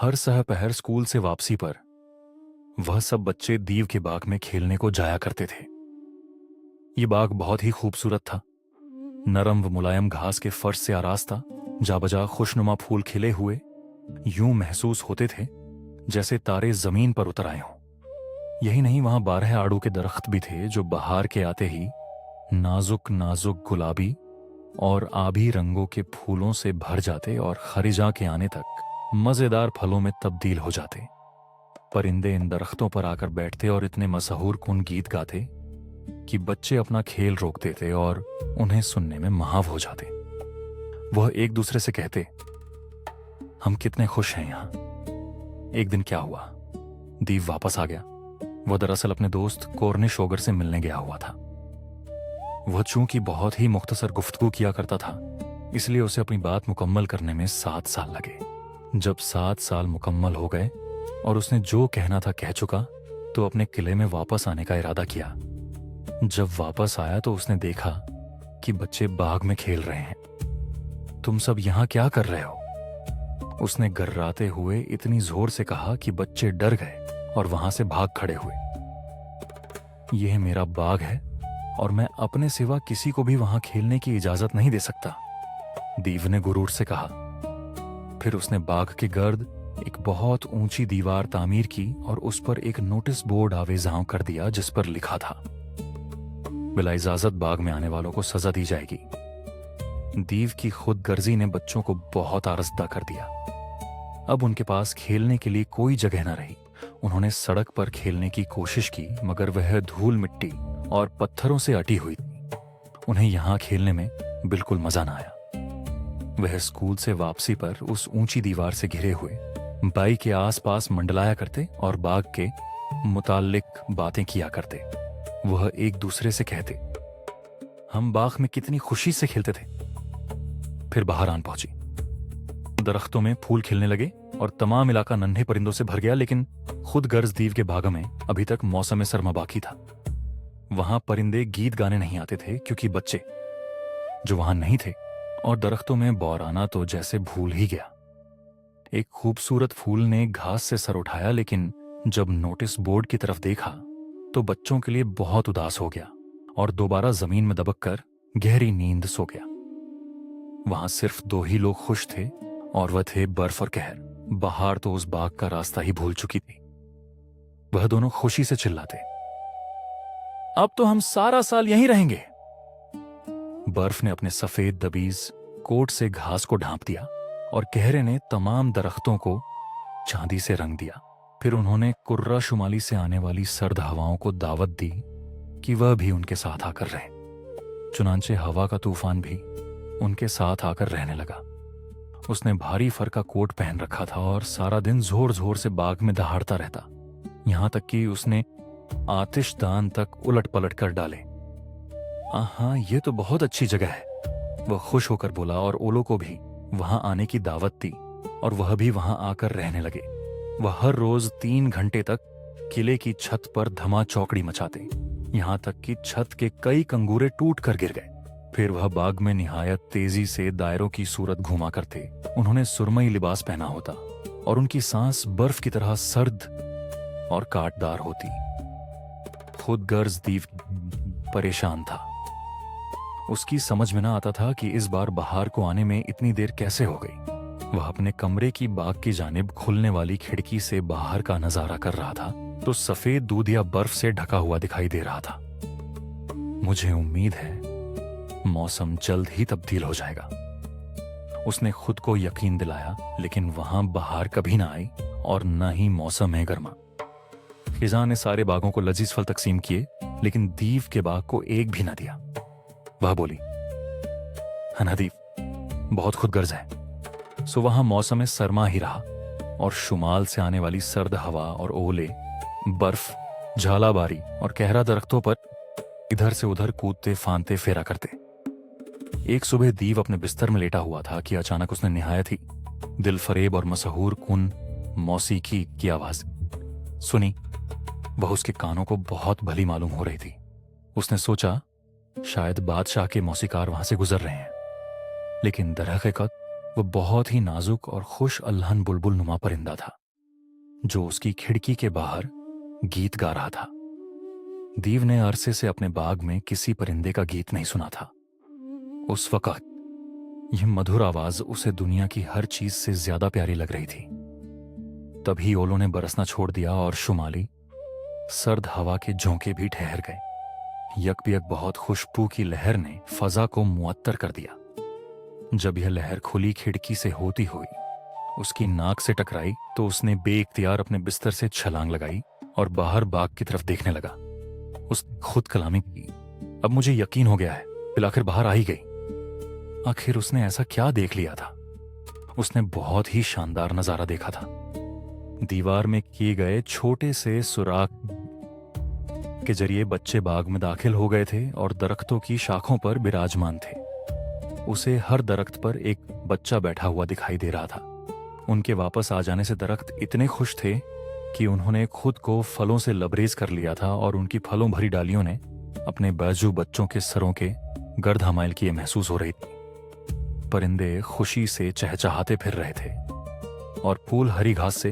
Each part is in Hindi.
हर सहपहर स्कूल से वापसी पर वह सब बच्चे दीव के बाग में खेलने को जाया करते थे। ये बाग बहुत ही खूबसूरत था। नरम व मुलायम घास के फर्श से आरास्ता, जा बजा खुशनुमा फूल खिले हुए यूं महसूस होते थे जैसे तारे जमीन पर उतर आए हों। यही नहीं, वहां 12 आड़ू के दरख्त भी थे जो बहार के आते ही नाजुक नाजुक गुलाबी और आभी रंगों के फूलों से भर जाते और खरिजा के आने तक मजेदार फलों में तब्दील हो जाते। परिंदे इन दरख्तों पर आकर बैठते और इतने मशहूर कुन गीत गाते कि बच्चे अपना खेल रोक देते और उन्हें सुनने में महाव हो जाते। वह एक दूसरे से कहते, हम कितने खुश हैं यहां। एक दिन क्या हुआ, दीव वापस आ गया। वह दरअसल अपने दोस्त कॉर्निश ओगर से मिलने गया हुआ था। वह चूंकि बहुत ही मुख्तसर गुफ्तगू किया करता था, इसलिए उसे अपनी बात मुकम्मल करने में 7 साल लगे। जब 7 साल मुकम्मल हो गए और उसने जो कहना था कह चुका, तो अपने किले में वापस आने का इरादा किया। जब वापस आया तो उसने देखा कि बच्चे बाग में खेल रहे हैं। तुम सब यहां क्या कर रहे हो? उसने गर्राते हुए इतनी जोर से कहा कि बच्चे डर गए और वहां से भाग खड़े हुए। यह मेरा बाग है और मैं अपने सिवा किसी को भी वहां खेलने की इजाजत नहीं दे सकता, दीव ने गुरूर से कहा। फिर उसने बाग के गर्द एक बहुत ऊंची दीवार तामीर की और उस पर एक नोटिस बोर्ड आवेजां कर दिया जिस पर लिखा था, बिला इजाजत बाग में आने वालों को सजा दी जाएगी। दीव की खुद गर्जी ने बच्चों को बहुत आरसदा कर दिया। अब उनके पास खेलने के लिए कोई जगह न रही। उन्होंने सड़क पर खेलने की कोशिश की, मगर वह धूल मिट्टी और पत्थरों से अटी हुई थी। उन्हें यहां खेलने में बिल्कुल मजा न आया। वह स्कूल से वापसी पर उस ऊंची दीवार से घिरे हुए बाई के आसपास मंडलाया करते और बाग के मुताल्लिक बातें किया करते। वह एक दूसरे से कहते, हम बाग में कितनी खुशी से खेलते थे। फिर बाहर आन पहुंची। दरख्तों में फूल खिलने लगे और तमाम इलाका नन्हे परिंदों से भर गया, लेकिन खुद गर्ज दीव के बाग में अभी तक मौसम सरमा बाकी था। वहां परिंदे गीत गाने नहीं आते थे क्योंकि बच्चे जो वहां नहीं थे, और दरख्तों में बौराना तो जैसे भूल ही गया। एक खूबसूरत फूल ने घास से सर उठाया, लेकिन जब नोटिस बोर्ड की तरफ देखा तो बच्चों के लिए बहुत उदास हो गया और दोबारा जमीन में दबक कर गहरी नींद सो गया। वहां सिर्फ 2 ही लोग खुश थे और वह थे बर्फ और कहर। बहार तो उस बाग का रास्ता ही भूल चुकी थी। वह दोनों खुशी से चिल्लाते, अब तो हम सारा साल यहीं रहेंगे। बर्फ ने अपने सफेद दबीज कोट से घास को ढांप दिया और कहरे ने तमाम दरख्तों को चांदी से रंग दिया। फिर उन्होंने कुर्रा शुमाली से आने वाली सर्द हवाओं को दावत दी कि वह भी उनके साथ आकर रहे। चुनांचे हवा का तूफान भी उनके साथ आकर रहने लगा। उसने भारी फर का कोट पहन रखा था और सारा दिन जोर जोर से बाग में दहाड़ता रहता, यहां तक कि उसने आतिशदान तक उलट पलट कर डाले। हाँ, ये तो बहुत अच्छी जगह है, वह खुश होकर बोला और ओलो को भी वहां आने की दावत दी और वह भी वहां आकर रहने लगे। वह हर रोज 3 घंटे तक किले की छत पर धमा चौकड़ी मचाते, यहां तक कि छत के कई कंगूरे टूट कर गिर गए। फिर वह बाग में निहायत तेजी से दायरों की सूरत घुमा करते। उन्होंने सुरमई लिबास पहना होता और उनकी सांस बर्फ की तरह सर्द और काटदार होती। खुद गर्ज दीव परेशान था। उसकी समझ में ना आता था कि इस बार बहार को आने में इतनी देर कैसे हो गई। वह अपने कमरे की बाग की जानिब खुलने वाली खिड़की से बाहर का नजारा कर रहा था तो सफेद दूध या बर्फ से ढका हुआ दिखाई दे रहा था। मुझे उम्मीद है मौसम जल्द ही तब्दील हो जाएगा, उसने खुद को यकीन दिलाया। लेकिन वहां बहार कभी ना आई और न ही मौसम है गर्मा। खिजा ने सारे बागों को लजीज फल तकसीम किए, लेकिन दीव के बाग को एक भी ना दिया। वह बोली, हना दीव, बहुत खुदगर्ज है। सो वहां मौसम सरमा ही रहा और शुमाल से आने वाली सर्द हवा और ओले, बर्फ, झालाबारी और कहरा दरख्तों पर इधर से उधर कूदते फांदते फेरा करते। एक सुबह दीव अपने बिस्तर में लेटा हुआ था कि अचानक उसने निहायत ही दिलफरेब और मशहूर कुन मौसीकी की आवाज सुनी। वह उसके कानों को बहुत भली मालूम हो रही थी। उसने सोचा शायद बादशाह के मौसीकार वहां से गुजर रहे हैं, लेकिन दरहकीकत वह बहुत ही नाजुक और खुश अल्हन बुलबुल नुमा परिंदा था जो उसकी खिड़की के बाहर गीत गा रहा था। दीव ने अरसे से अपने बाग में किसी परिंदे का गीत नहीं सुना था। उस वक्त यह मधुर आवाज उसे दुनिया की हर चीज से ज्यादा प्यारी लग रही थी। तभी ओलों ने बरसना छोड़ दिया और शुमाली सर्द हवा के झोंके भी ठहर गए। यकबियक बहुत खुशबू की लहर ने फजा को मुअत्तर कर दिया। जब यह लहर खुली खिड़की से होती हुई उसकी नाक से टकराई तो उसने बेइख्तियार अपने बिस्तर से छलांग लगाई और बाहर बाग की तरफ देखने लगा। उसने खुद कलामी की, अब मुझे यकीन हो गया है, फिर आखिर बाहर आ ही गई। आखिर उसने ऐसा क्या देख लिया था? उसने बहुत ही शानदार नजारा देखा था। दीवार में किए गए छोटे से सुराख के जरिए बच्चे बाग में दाखिल हो गए थे और दरख्तों की शाखों पर विराजमान थे। उसे हर दरख्त पर एक बच्चा बैठा हुआ दिखाई दे रहा था। उनके वापस आ जाने से दरख्त इतने खुश थे कि उन्होंने खुद को फलों से लबरेज कर लिया था और उनकी फलों भरी डालियों ने अपने बैजू बच्चों के सरों के गर्द हमाइल किए महसूस हो रही थी। परिंदे खुशी से चहचहाते फिर रहे थे और फूल हरी घास से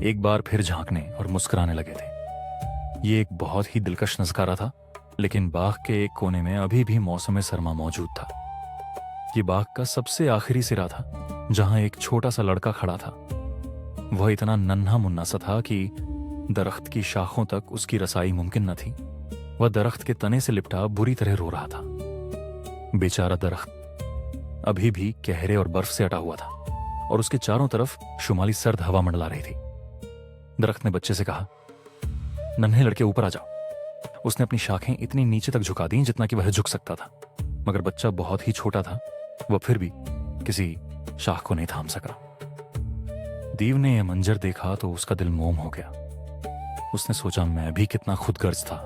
एक बार फिर झांकने और मुस्कुराने लगे थे। ये एक बहुत ही दिलकश नज़ारा था, लेकिन बाग के एक कोने में अभी भी मौसम सरमा मौजूद था। ये बाग का सबसे आखिरी सिरा था जहां एक छोटा सा लड़का खड़ा था। वह इतना नन्हा मुन्ना सा था कि दरख्त की शाखों तक उसकी रसाई मुमकिन न थी। वह दरख्त के तने से लिपटा बुरी तरह रो रहा था। बेचारा दरख्त अभी भी कहरे और बर्फ से अटा हुआ था और उसके चारों तरफ शुमाली सर्द हवा मंडला रही थी। दरख्त ने बच्चे से कहा, नन्हे लड़के ऊपर आ जाओ। उसने अपनी शाखें इतनी नीचे तक झुका दी जितना कि वह झुक सकता था, मगर बच्चा बहुत ही छोटा था। वह फिर भी किसी शाख को नहीं थाम सका। दीव ने यह मंजर देखा तो उसका दिल मोम हो गया। उसने सोचा, मैं भी कितना खुदगर्ज था।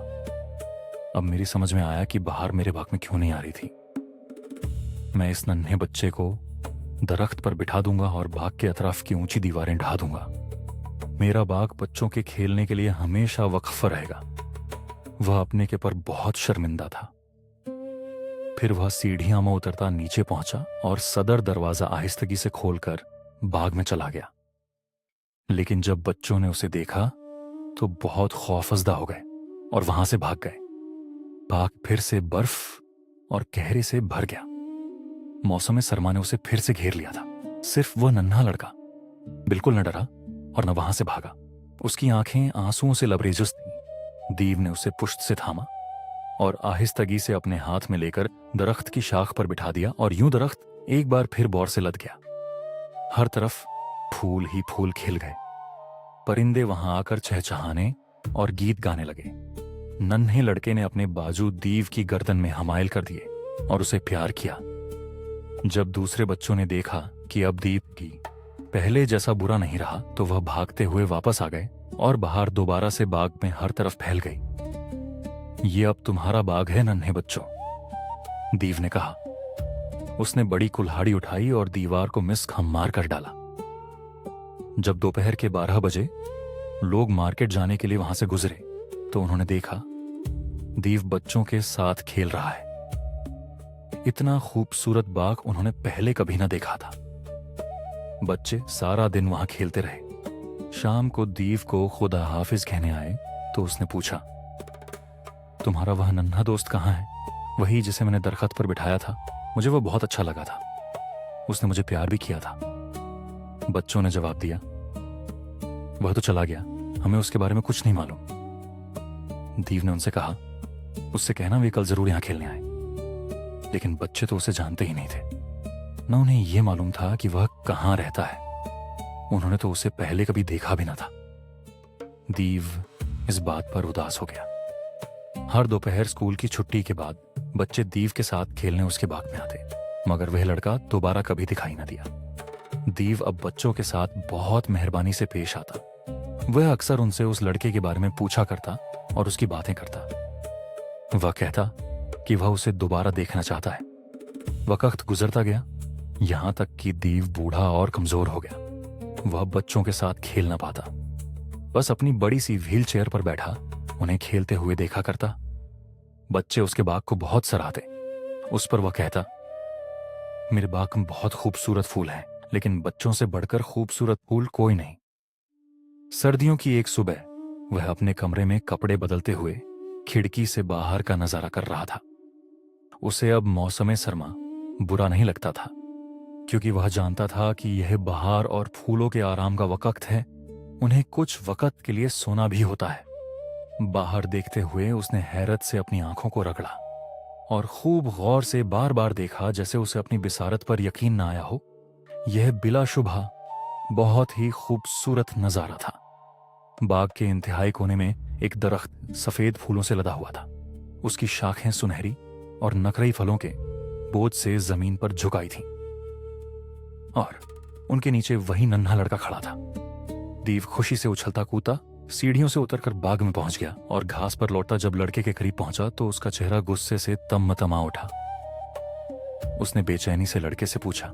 अब मेरी समझ में आया कि बाहर मेरे बाग में क्यों नहीं आ रही थी। मैं इस नन्हे बच्चे को दरख्त पर बिठा दूंगा और बाग के अतराफ की ऊंची दीवारें ढा दूंगा। मेरा बाग बच्चों के खेलने के लिए हमेशा वक्फ रहेगा। वह अपने के पर बहुत शर्मिंदा था। फिर वह सीढ़ियां में उतरता नीचे पहुंचा और सदर दरवाजा आहिस्तगी से खोलकर बाग में चला गया। लेकिन जब बच्चों ने उसे देखा तो बहुत खौफजदा हो गए और वहां से भाग गए। बाग फिर से बर्फ और कहरे से भर गया। मौसम सरमा ने उसे फिर से घेर लिया था। सिर्फ वह नन्हा लड़का बिल्कुल न डरा और न वहां से भागा। उसकी आंखें आंसुओं से लबरेजुस थीं। दीव ने उसे पुश्त से थामा और आहिस्तगी से अपने हाथ में लेकर दरख्त की शाख पर बिठा दिया और यूं दरख्त एक बार फिर बौर से लद गया। हर तरफ फूल ही फूल खिल गए। परिंदे वहां आकर चहचहाने और गीत गाने लगे। नन्हे लड़के ने अपने बाजू दीव की गर्दन में हमायल कर दिए और उसे प्यार किया। जब दूसरे बच्चों ने देखा कि अब दीव की पहले जैसा बुरा नहीं रहा तो वह भागते हुए वापस आ गए और बाहर दोबारा से बाग में हर तरफ फैल गई। ये अब तुम्हारा बाग है नन्हे बच्चों, दीव ने कहा। उसने बड़ी कुल्हाड़ी उठाई और दीवार को मिस खम मार कर डाला। जब दोपहर के 12 बजे लोग मार्केट जाने के लिए वहां से गुजरे तो उन्होंने देखा दीव बच्चों के साथ खेल रहा है। इतना खूबसूरत बाग उन्होंने पहले कभी ना देखा था। बच्चे सारा दिन वहां खेलते रहे। शाम को दीव को खुदा हाफिज कहने आए तो उसने पूछा, तुम्हारा वह नन्हा दोस्त कहाँ है? वही जिसे मैंने दरख्त पर बिठाया था। मुझे वह बहुत अच्छा लगा था। उसने मुझे प्यार भी किया था। बच्चों ने जवाब दिया, वह तो चला गया, हमें उसके बारे में कुछ नहीं मालूम। दीव ने उनसे कहा, उससे कहना वे कल जरूर यहां खेलने आए। लेकिन बच्चे तो उसे जानते ही नहीं थे। न उन्हें यह मालूम था कि वह कहां रहता है। उन्होंने तो उसे पहले कभी देखा भी ना था। दीव इस बात पर उदास हो गया। हर दोपहर स्कूल की छुट्टी के बाद बच्चे दीव के साथ खेलने उसके बाग में आते, मगर वह लड़का दोबारा कभी दिखाई न दिया। दीव अब बच्चों के साथ बहुत मेहरबानी से पेश आता। वह अक्सर उनसे उस लड़के के बारे में पूछा करता और उसकी बातें करता। वह कहता कि वह उसे दोबारा देखना चाहता है। वक्त गुजरता गया, यहां तक कि दीव बूढ़ा और कमजोर हो गया। वह बच्चों के साथ खेल ना पाता, बस अपनी बड़ी सी व्हील चेयर पर बैठा उन्हें खेलते हुए देखा करता। बच्चे उसके बाग को बहुत सराहते। उस पर वह कहता, मेरे बाग में बहुत खूबसूरत फूल हैं, लेकिन बच्चों से बढ़कर खूबसूरत फूल कोई नहीं। सर्दियों की एक सुबह वह अपने कमरे में कपड़े बदलते हुए खिड़की से बाहर का नजारा कर रहा था। उसे अब मौसम सरमा बुरा नहीं लगता था, क्योंकि वह जानता था कि यह बहार और फूलों के आराम का वक्त है। उन्हें कुछ वक्त के लिए सोना भी होता है। बाहर देखते हुए उसने हैरत से अपनी आंखों को रगड़ा और खूब गौर से बार बार देखा, जैसे उसे अपनी बिसारत पर यकीन न आया हो। यह बिलाशुबह बहुत ही खूबसूरत नजारा था। बाग के इंतहाई कोने में एक दरख्त सफेद फूलों से लदा हुआ था। उसकी शाखें सुनहरी और नकरई फलों के बोझ से जमीन पर झुकाई थीं, और उनके नीचे वही नन्हा लड़का खड़ा था। दीव खुशी से उछलता कूदा सीढ़ियों से उतरकर बाग में पहुंच गया और घास पर लौटता जब लड़के के करीब पहुंचा तो उसका चेहरा गुस्से से तम-तमा उठा। उसने बेचैनी से लड़के से पूछा,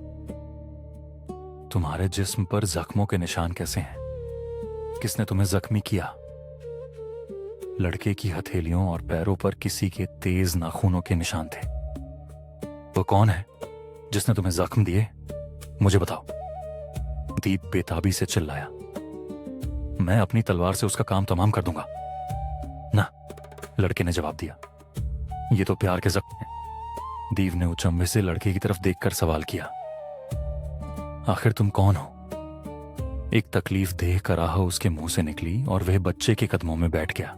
तुम्हारे जिस्म पर जख्मों के निशान कैसे हैं? किसने तुम्हें जख्मी किया? लड़के की हथेलियों और पैरों पर किसी के तेज नाखूनों के निशान थे। वो कौन है जिसने तुम्हें जख्म दिए? मुझे बताओ। दीप बेताबी से चिल्लाया। मैं अपनी तलवार से उसका काम तमाम कर दूंगा। ना, लड़के ने जवाब दिया, ये तो प्यार के जख्म हैं। दीव ने उचंबे से लड़के की तरफ देखकर सवाल किया, आखिर तुम कौन हो? एक तकलीफ देह कराह उसके मुंह से निकली और वह बच्चे के कदमों में बैठ गया।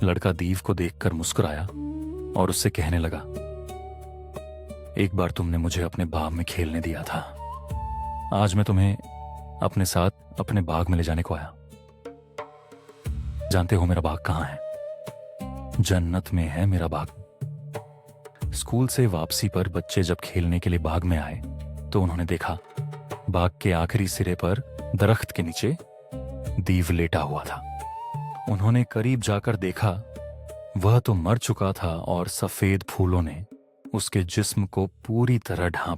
लड़का दीव को देखकर मुस्कुराया और उससे कहने लगा, एक बार तुमने मुझे अपने बाग में खेलने दिया था। आज मैं तुम्हें अपने साथ अपने बाग में ले जाने को आया। जानते हो मेरा बाग कहाँ है? जन्नत में है मेरा बाग। स्कूल से वापसी पर बच्चे जब खेलने के लिए बाग में आए तो उन्होंने देखा बाग के आखिरी सिरे पर दरख्त के नीचे दीव लेटा हुआ था। उन्होंने करीब जाकर देखा, वह तो मर चुका था और सफेद फूलों ने उसके जिस्म को पूरी तरह ढांप